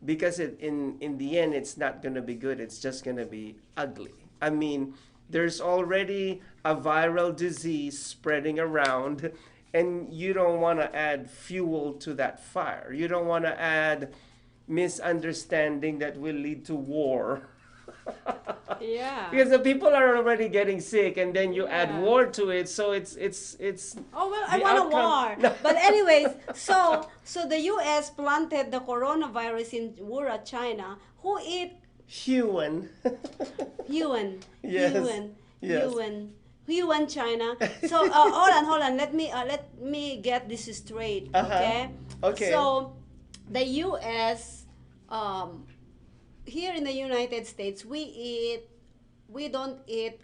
Because in the end, it's not going to be good. It's just going to be ugly. I mean, there's already a viral disease spreading around, and you don't want to add fuel to that fire. You don't want to add misunderstanding that will lead to war. Yeah. Because the people are already getting sick, and then you add war to it, so it's. Oh well, I want a war. But anyways, so the U.S. planted the coronavirus in Wuhan, China. Who eat? Human. Yuan. Yes. Yuan. Yes. Yuan. Yuan, China. So hold on. Let me get this straight. Okay. Okay. So the U.S. Here in the United States, we don't eat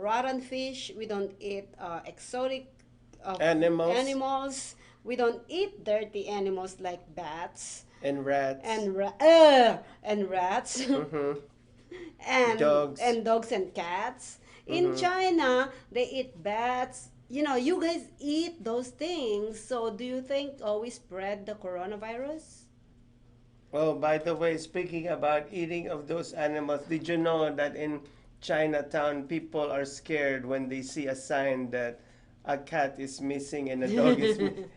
rotten fish. We don't eat exotic animals. We don't eat dirty animals like bats and rats and rats and dogs and cats. In China, they eat bats. You know, you guys eat those things. So do you think we spread the coronavirus? Oh, by the way, speaking about eating of those animals, did you know that in Chinatown, people are scared when they see a sign that a cat is missing and a dog is missing?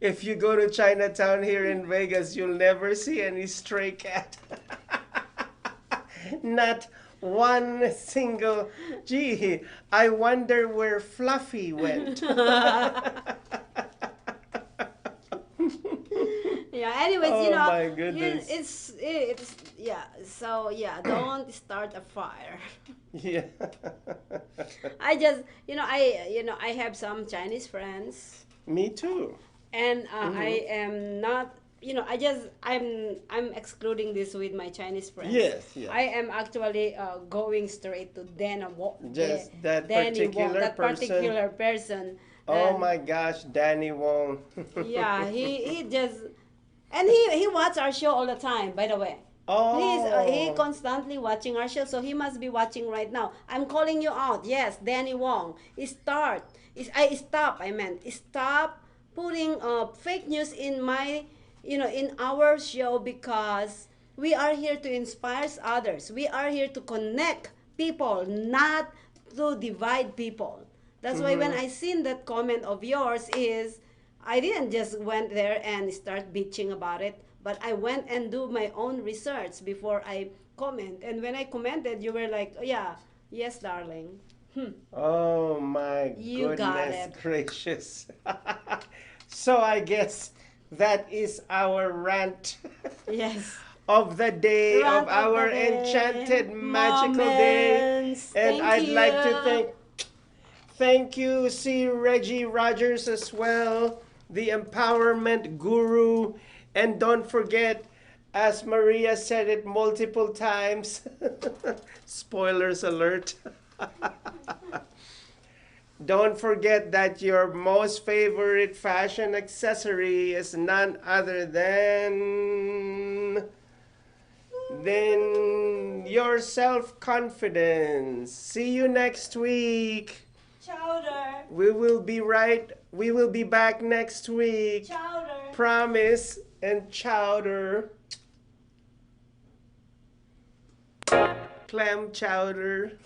If you go to Chinatown here in Vegas, you'll never see any stray cat. Not one single. Gee, I wonder where Fluffy went. Yeah. Anyways, oh, you know, my goodness. it's yeah. So yeah, don't start a fire. Yeah. I just I have some Chinese friends. Me too. And I am not. I'm excluding this with my Chinese friends. Yes. I am actually going straight to Danny Just that Danny particular Wong, that person. particular person. Oh my gosh, Danny Wong. Yeah, he just, and he watches our show all the time, by the way. Oh. He constantly watching our show, so he must be watching right now. I'm calling you out. Yes, Danny Wong. Stop putting fake news in in our show, because we are here to inspire others. We are here to connect people, not to divide people. That's why when I seen that comment of yours, I didn't just went there and start bitching about it, but I went and do my own research before I comment. And when I commented, you were like, yeah, yes, darling. Oh my goodness gracious. So I guess that is our rant. Yes. Of the day, of our enchanted magical day. And I'd like to thank you, C Regi Rodgers as well, the empowerment guru. And don't forget, as Maria said it multiple times, spoilers alert. Don't forget that your most favorite fashion accessory is none other than your self-confidence. See you next week. Chowder. We will be back next week. Chowder. Promise. And chowder. Clam chowder.